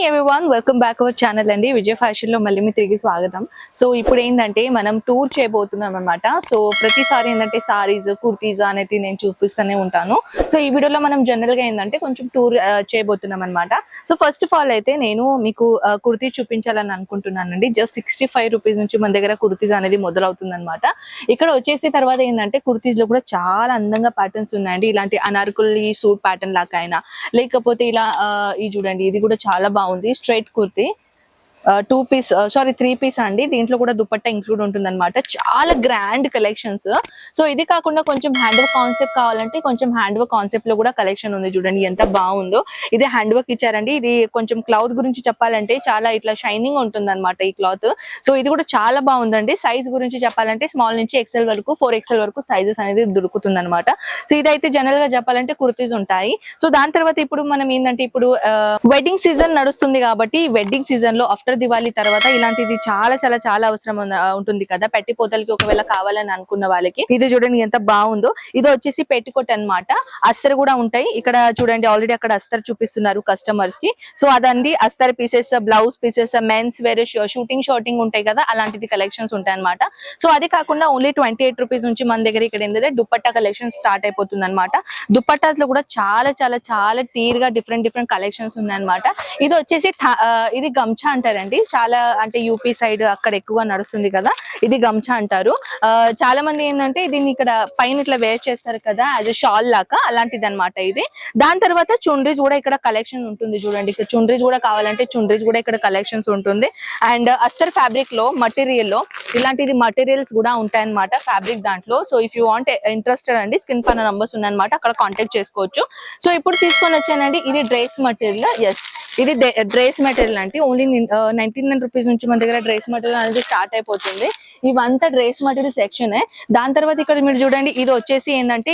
Everyone, welcome back our channel అండి. విజయ fashion లో మళ్ళీ మీ తిరిగి స్వాగతం. సో ఇప్పుడు ఏంటంటే మనం టూర్ చేయబోతున్నాం అనమాట. సో ప్రతిసారి ఏంటంటే సారీస్, కుర్తీస్ అనేది నేను చూపిస్తూనే ఉంటాను. సో ఈ వీడియోలో మనం జనరల్ గా ఏంటంటే కొంచెం టూర్ చేయబోతున్నాం అనమాట. సో ఫస్ట్ ఆఫ్ ఆల్ అయితే నేను మీకు కుర్తీ చూపించాలని అనుకుంటున్నానండి. జస్ట్ 65 రూపీస్ నుంచి మన దగ్గర కుర్తీస్ అనేది మొదలవుతుంది అనమాట. ఇక్కడ వచ్చేసి తర్వాత ఏంటంటే కుర్తీస్ లో కూడా చాలా అందంగా ప్యాటర్న్స్ ఉన్నాయండి. ఇలాంటి అనార్కలి సూట్ ప్యాటర్న్ లాగా అయినా, లేకపోతే ఇలా ఇది చూడండి, ఇది కూడా చాలా బాగుంది. స్ట్రైట్ కుర్తీ 3 పీస్ అండి. దీంట్లో కూడా దుపట్టా ఇంక్లూడ్ ఉంటుంది అనమాట. చాలా గ్రాండ్ కలెక్షన్స్. సో ఇది కాకుండా కొంచెం హ్యాండ్ వర్క్ కాన్సెప్ట్ కావాలంటే కొంచెం హ్యాండ్ వర్క్ కాన్సెప్ట్ లో కూడా కలెక్షన్ ఉంది. చూడండి ఎంత బాగుందో. ఇది హ్యాండ్ వర్క్ ఇచ్చారండి. ఇది కొంచెం క్లాత్ గురించి చెప్పాలంటే చాలా ఇట్లా షైనింగ్ ఉంటుంది అనమాట ఈ క్లాత్. సో ఇది కూడా చాలా బాగుందండి. సైజ్ గురించి చెప్పాలంటే స్మాల్ నుంచి ఎక్సెల్ వరకు 4XL వరకు సైజెస్ అనేది దొరుకుతుంది అనమాట. సో ఇదైతే జనరల్ గా చెప్పాలంటే కుర్తీస్ ఉంటాయి. సో దాని తర్వాత ఇప్పుడు మనం ఏంటంటే ఇప్పుడు వెడ్డింగ్ సీజన్ నడుస్తుంది కాబట్టి వెడ్డింగ్ సీజన్ లో ఆఫ్టర్ దివాళీ తర్వాత ఇలాంటిది చాలా అవసరం ఉంటుంది కదా పెట్టిపోతలకి. ఒకవేళ కావాలని అనుకున్న వాళ్ళకి ఇది చూడండి ఎంత బాగుందో. ఇది వచ్చేసి పెట్టికోట్ అన్నమాట. అస్తర్ కూడా ఉంటాయి. ఇక్కడ చూడండి ఆల్రెడీ అక్కడ అస్తర్ చూపిస్తున్నారు కస్టమర్స్ కి. సో అదండి అస్తర్ పీసెస్, బ్లౌజ్ పీసెస్, మెన్స్ వేరే షూటింగ్ ఉంటాయి కదా, అలాంటిది కలెక్షన్స్ ఉంటాయి అనమాట. సో అది కాకుండా ఓన్లీ 28 రూపీస్ నుంచి మన దగ్గర ఇక్కడ ఏంటంటే దుపట్టా కలెక్షన్ స్టార్ట్ అయిపోతుంది అనమాట. దుపట్టాస్ లో కూడా చాలా టీర్ గా డిఫరెంట్ కలెక్షన్స్ ఉన్నాయి అనమాట. ఇది వచ్చేసి ఇది గమ్చా అంటారండి. చాలా అంటే యూపీ సైడ్ అక్కడ ఎక్కువగా నడుస్తుంది కదా, ఇది గమ్చా అంటారు. చాలా మంది ఏంటంటే దీన్ని ఇక్కడ పైన ఇట్లా వేర్ చేస్తారు కదా యాజ్ షాల్ లాగా, అలాంటిది అనమాట ఇది. దాని తర్వాత చుండ్రీస్ కూడా ఇక్కడ కలెక్షన్ ఉంటుంది. చూడండి ఇక్కడ చుండ్రీస్ కూడా కావాలంటే చుండ్రీస్ కూడా ఇక్కడ కలెక్షన్స్ ఉంటుంది. అండ్ అస్తర్ ఫ్యాబ్రిక్ లో మటీరియల్ లో ఇలాంటిది మటీరియల్స్ కూడా ఉంటాయన్నమాట ఫ్యాబ్రిక్ దాంట్లో. So if you want interested అండి, స్క్రీన్ పైన నంబర్స్ ఉన్నాయన్నమాట, అక్కడ కాంటాక్ట్ చేసుకోవచ్చు. సో ఇప్పుడు తీసుకొని వచ్చానండి ఇది డ్రెస్ మటీరియల్. ఎస్, ఇది డ్రెస్ మెటీరియల్ అంటే ఓన్లీ 99 రూపీస్ నుంచి మన దగ్గర డ్రెస్ మెటీరియల్ అనేది స్టార్ట్ అయిపోతుంది. ఇవంతా డ్రెస్ మెటీరియల్ సెక్షన్. దాని తర్వాత ఇక్కడ మీరు చూడండి ఇది వచ్చేసి ఏంటంటే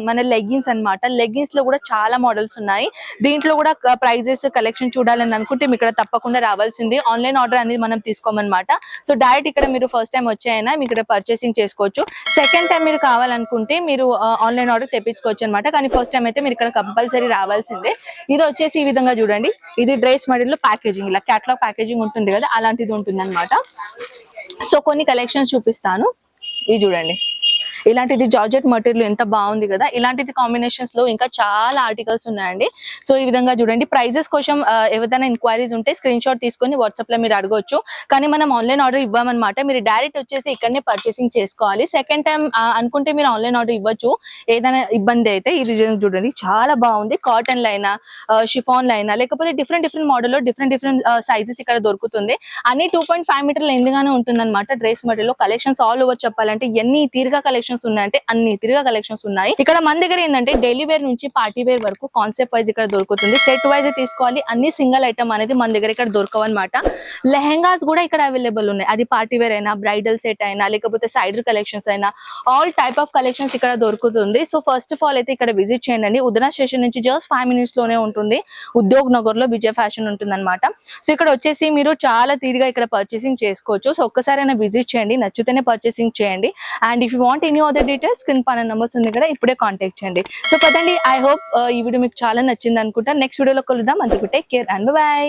మన లెగ్గిన్స్ అన్నమాట. లెగ్గిన్స్ లో కూడా చాలా మోడల్స్ ఉన్నాయి. దీంట్లో కూడా ప్రైజెస్ కలెక్షన్ చూడాలని అనుకుంటే మీకు ఇక్కడ తప్పకుండా రావాల్సింది. ఆన్లైన్ ఆర్డర్ అనేది మనం తీసుకోమన్నమాట. సో డైరెక్ట్ ఇక్కడ మీరు ఫస్ట్ టైం వచ్చాయైనా మీకు ఇక్కడ పర్చేసింగ్ చేసుకోవచ్చు. సెకండ్ టైం మీరు కావాలనుకుంటే మీరు ఆన్లైన్ ఆర్డర్ తెప్పించుకోవచ్చు అనమాట. కానీ ఫస్ట్ టైం అయితే మీరు ఇక్కడ కంపల్సరీ రావాల్సిందే. ఇది వచ్చేసి ఈ విధంగా చూడండి, ఇది డ్రెస్ మెటీరియల్ లో ప్యాకేజింగ్, ఇలా క్యాటలాగ్ ప్యాకేజింగ్ ఉంటుంది కదా, అలాంటిది ఉంటుంది అనమాట. సో కొన్ని కలెక్షన్స్ చూపిస్తాను. ఇది చూడండి, ఇలాంటిది జార్జెట్ మెటీరియల్ ఎంత బాగుంది కదా. ఇలాంటిది కాంబినేషన్స్ లో ఇంకా చాలా ఆర్టికల్స్ ఉన్నాయండి. సో ఈ విధంగా చూడండి. ప్రైజెస్ కోసం ఏదైనా ఎంక్వైరీస్ ఉంటే స్క్రీన్ షాట్ తీసుకొని వాట్సాప్ లో మీరు అడగొచ్చు. కానీ మనం ఆన్లైన్ ఆర్డర్ ఇవ్వమన్నమాట. మీరు డైరెక్ట్ వచ్చేసి ఇక్కడనే పర్చేసింగ్ చేసుకోవాలి. సెకండ్ టైం అనుకుంటే మీరు ఆన్లైన్ ఆర్డర్ ఇవ్వచ్చు ఏదైనా ఇబ్బంది అయితే. ఇది చూడండి చాలా బాగుంది. కాటన్ లైనా, షిఫాన్ లైనా, లేకపోతే డిఫరెంట్ మోడల్లో డిఫరెంట్ సైజెస్ ఇక్కడ దొరుకుతుంది. అన్ని 2.5 మీటర్లు ఎందుగానే ఉంటుంది అనమాట. డ్రెస్ మెటీరియల్ లో కలెక్షన్స్ ఆల్ ఓవర్ చెప్పాలంటే ఎన్ని తీరుగా కలెక్షన్స్ ఉన్నాయంటే అన్ని తిరిగా కలెక్షన్స్ ఉన్నాయి. ఇక్కడ మన దగ్గర ఏంటంటే డైలీ వేర్ నుంచి పార్టీ వేర్ వరకు కాన్సెప్ట్ వైజ్ ఇక్కడ దొరుకుతుంది. సెట్ వైజ్ తీసుకోవాలి. అన్ని సింగిల్ ఐటమ్ అనేది మన దగ్గర ఇక్కడ దొరకవన్నమాట. లెహెంగాస్ కూడా ఇక్కడ అవైలబుల్ ఉన్నాయి. అది పార్టీ వేర్ అయినా, బ్రైడల్ సెట్ అయినా, లేకపోతే సైడర్ కలెక్షన్స్ అయినా, ఆల్ టైప్ ఆఫ్ కలెక్షన్స్ ఇక్కడ దొరుకుతుంది. సో ఫస్ట్ ఆఫ్ ఆల్ అయితే ఇక్కడ విజిట్ చేయండి. ఉదనా స్టేషన్ నుంచి జస్ట్ 5 minutes లోనే ఉంటుంది. ఉద్యోగ్ నగర్ లో విజయ ఫ్యాషన్ ఉంటుంది అనమాట. సో ఇక్కడ వచ్చేసి మీరు చాలా తీరుగా ఇక్కడ పర్చేసింగ్ చేసుకోవచ్చు. సో ఒక్కసారైనా విజిట్ చేయండి, నచ్చితేనే పర్చేసింగ్ చేయండి. And if you want any other details screen పైన నంబర్స్ ఉంది కదా, ఇప్పుడే కాంటాక్ట్ చేయండి. సో పదండి, ఐ హోప్ ఈ వీడియో మీకు చాలా నచ్చింది అనుకుంటా. నెక్స్ట్ వీడియోలో కలుద్దాం. అందుకు టేక్ కేర్ అండ్ బై.